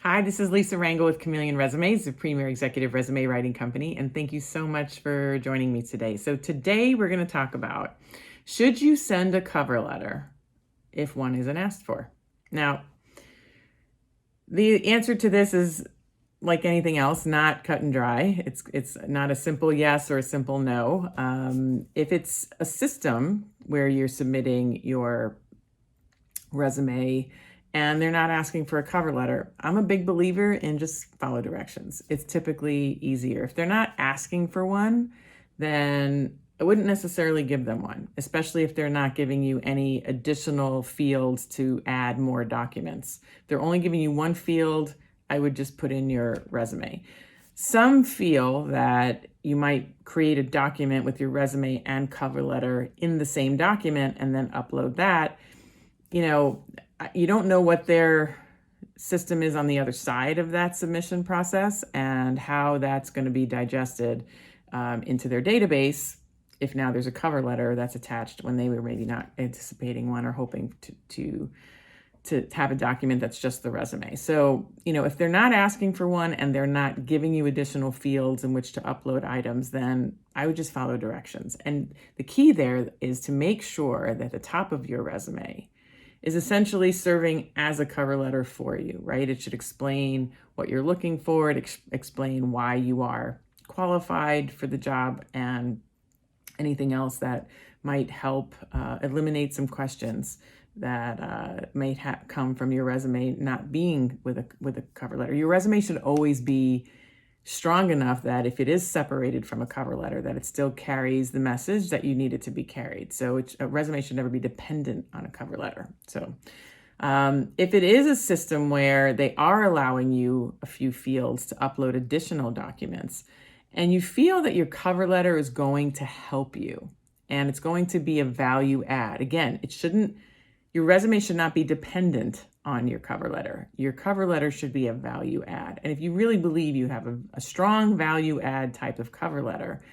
Hi, this is Lisa Rangel with Chameleon Resumes, the premier executive resume writing company, and thank you so much for joining me today. So today we're going to talk about, should you send a cover letter if one isn't asked for? Now, the answer to this is, like anything else, not cut and dry. It's not a simple yes or a simple no. If it's a system where you're submitting your resume and they're not asking for a cover letter, I'm a big believer in just follow directions. It's typically easier. If they're not asking for one, then I wouldn't necessarily give them one, especially if they're not giving you any additional fields to add more documents. If they're only giving you one field, I would just put in your resume. Some feel that you might create a document with your resume and cover letter in the same document and then upload that. You don't know what their system is on the other side of that submission process and how that's going to be digested into their database if now there's a cover letter that's attached when they were maybe not anticipating one or hoping to have a document that's just the resume. So, if they're not asking for one and they're not giving you additional fields in which to upload items, then I would just follow directions. And the key there is to make sure that the top of your resume is essentially serving as a cover letter for you, right? It should explain what you're looking for, explain why you are qualified for the job, and anything else that might help eliminate some questions that may come from your resume not being with a cover letter. Your resume should always be strong enough that if it is separated from a cover letter, that it still carries the message that you need it to be carried. So a resume should never be dependent on a cover letter. So if it is a system where they are allowing you a few fields to upload additional documents, and you feel that your cover letter is going to help you and it's going to be a value add, again, your resume should not be dependent on your cover letter. Your cover letter should be a value add. And if you really believe you have a strong value add type of cover letter,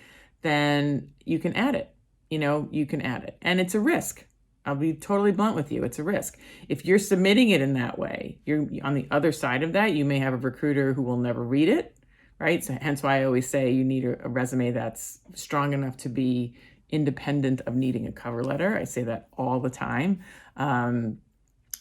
then you can add it. You can add it. And it's a risk. I'll be totally blunt with you. It's a risk. If you're submitting it in that way, you're on the other side of that. You may have a recruiter who will never read it, right? So hence why I always say you need a resume that's strong enough to be independent of needing a cover letter. I say that all the time.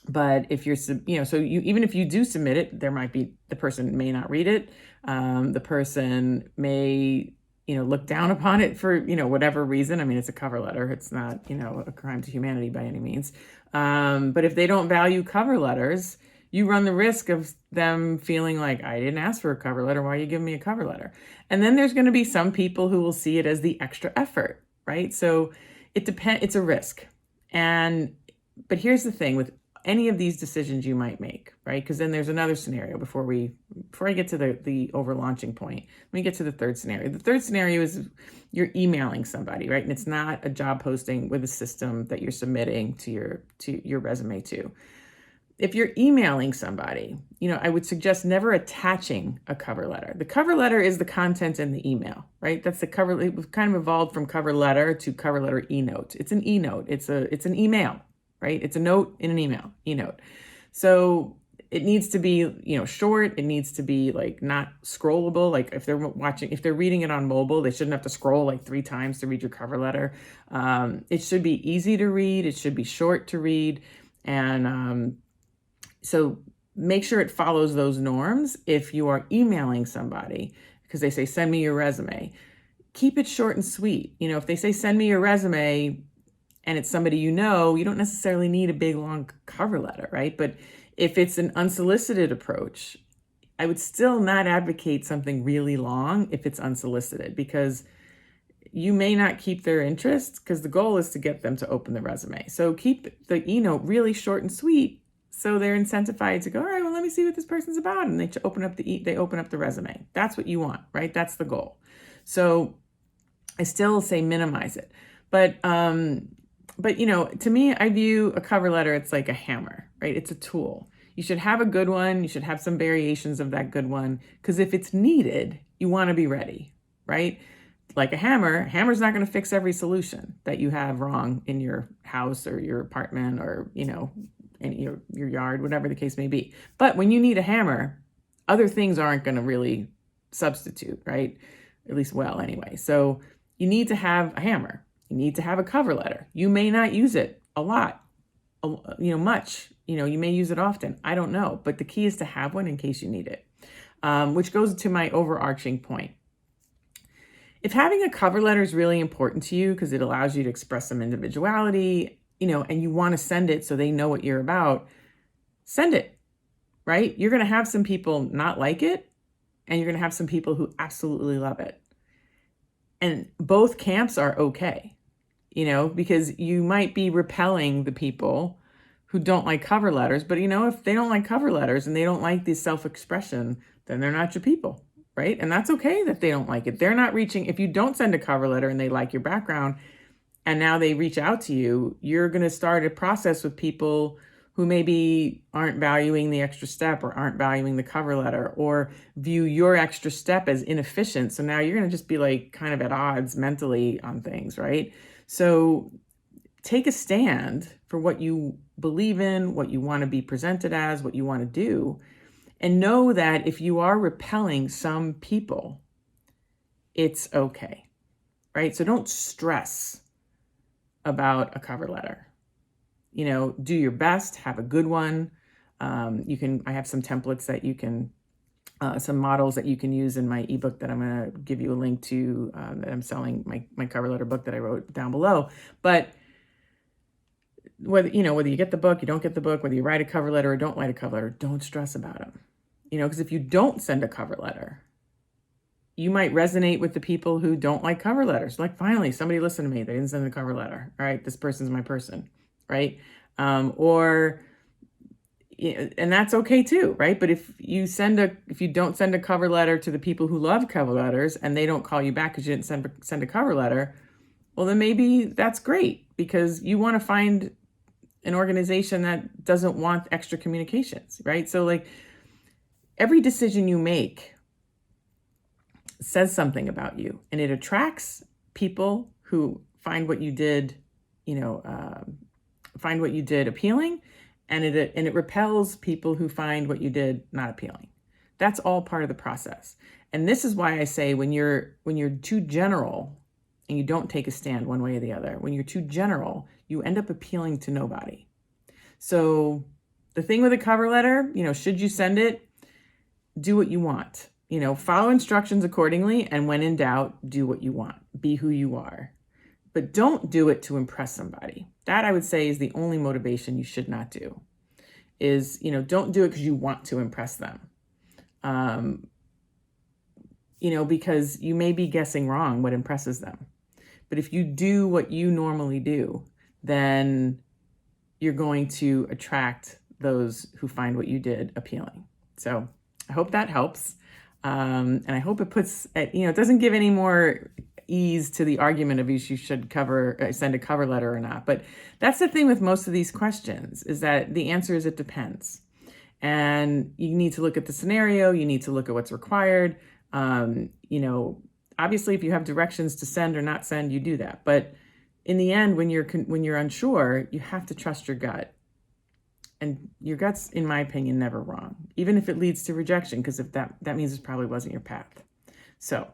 But if you're, even if you do submit it, the person may not read it. The person may, look down upon it for, whatever reason. I mean, it's a cover letter. It's not, a crime to humanity by any means. But if they don't value cover letters, you run the risk of them feeling like, I didn't ask for a cover letter. Why are you giving me a cover letter? And then there's going to be some people who will see it as the extra effort, right? So it depends. It's a risk. But here's the thing with any of these decisions you might make, right? Because then there's another scenario before I get to the over launching point. Let me get to the third scenario. The third scenario is you're emailing somebody, right? And it's not a job posting with a system that you're submitting to your resume to. If you're emailing somebody, I would suggest never attaching a cover letter. The cover letter is the content in the email, right? That's the cover. It kind of evolved from cover letter to cover letter e-note. It's an e-note. It's an email, right? It's a note in an email, e-note. So it needs to be, short. It needs to be not scrollable. Like if they're reading it on mobile, they shouldn't have to scroll 3 times to read your cover letter. It should be easy to read. It should be short to read. And so make sure it follows those norms. If you are emailing somebody, because they say, send me your resume, keep it short and sweet. If they say, send me your resume, and it's somebody you don't necessarily need a big, long cover letter, right? But if it's an unsolicited approach, I would still not advocate something really long if it's unsolicited, because you may not keep their interest, because the goal is to get them to open the resume. So keep the e-note really short and sweet, so they're incentivized to go, all right, well, let me see what this person's about. And they open up the resume. That's what you want, right? That's the goal. So I still say minimize it. But to me, I view a cover letter, it's like a hammer, right? It's a tool. You should have a good one. You should have some variations of that good one, because if it's needed, you want to be ready, right? Like a hammer's not going to fix every solution that you have wrong in your house or your apartment or, in your yard, whatever the case may be. But when you need a hammer, other things aren't going to really substitute, right? At least well anyway. So you need to have a hammer. You need to have a cover letter. You may not use it a lot, much. You may use it often. I don't know. But the key is to have one in case you need it, which goes to my overarching point. If having a cover letter is really important to you because it allows you to express some individuality, and you want to send it so they know what you're about, send it, right? You're going to have some people not like it, and you're going to have some people who absolutely love it. And both camps are okay, because you might be repelling the people who don't like cover letters, but if they don't like cover letters and they don't like the self-expression, then they're not your people, right? And that's okay that they don't like it. They're not reaching, if you don't send a cover letter and they like your background and now they reach out to you, you're going to start a process with people who maybe aren't valuing the extra step or aren't valuing the cover letter or view your extra step as inefficient. So now you're going to just be like kind of at odds mentally on things, right? So take a stand for what you believe in, what you want to be presented as, what you want to do, and know that if you are repelling some people, it's okay, right? So don't stress about a cover letter. Do your best, have a good one. I have some templates that you can, some models that you can use in my ebook that I'm going to give you a link to, that I'm selling, my cover letter book that I wrote down below. But whether you get the book, you don't get the book, whether you write a cover letter or don't write a cover letter, don't stress about them. Because if you don't send a cover letter, you might resonate with the people who don't like cover letters. Like, finally, somebody listened to me. They didn't send a cover letter. All right, this person's my person, right? And that's okay too, right? But if you don't send a cover letter to the people who love cover letters and they don't call you back because you didn't send a cover letter, well, then maybe that's great because you want to find an organization that doesn't want extra communications, right? So like every decision you make says something about you, and it attracts people who find what you did, appealing, and it repels people who find what you did not appealing. That's all part of the process. And this is why I say when you're too general and you don't take a stand one way or the other, when you're too general, you end up appealing to nobody. So the thing with a cover letter, should you send it? Do what you want. Follow instructions accordingly, and when in doubt, do what you want. Be who you are. But don't do it to impress somebody. That, I would say, is the only motivation you should not do. Don't do it because you want to impress them. Because you may be guessing wrong what impresses them. But if you do what you normally do, then you're going to attract those who find what you did appealing. So I hope that helps. And I hope it puts, it doesn't give any more ease to the argument of if you should send a cover letter or not. But that's the thing with most of these questions, is that the answer is it depends. And you need to look at the scenario. You need to look at what's required. Obviously, if you have directions to send or not send, you do that. But in the end, when you're unsure, you have to trust your gut. And your gut's, in my opinion, never wrong, even if it leads to rejection, because if that means it probably wasn't your path. So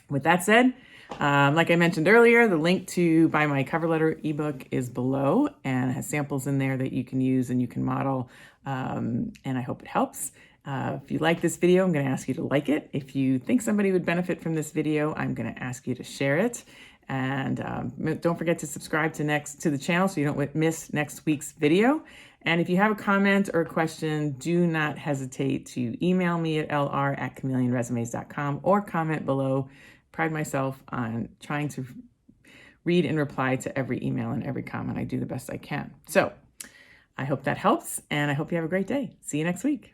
with that said, like I mentioned earlier, the link to buy my cover letter ebook is below, and it has samples in there that you can use and you can model. And I hope it helps. If you like this video, I'm going to ask you to like it. If you think somebody would benefit from this video, I'm going to ask you to share it. And don't forget to subscribe to the channel so you don't miss next week's video. And if you have a comment or a question, do not hesitate to email me at lr@chameleonresumes.com or comment below. Pride myself on trying to read and reply to every email and every comment. I do the best I can. So I hope that helps, and I hope you have a great day. See you next week.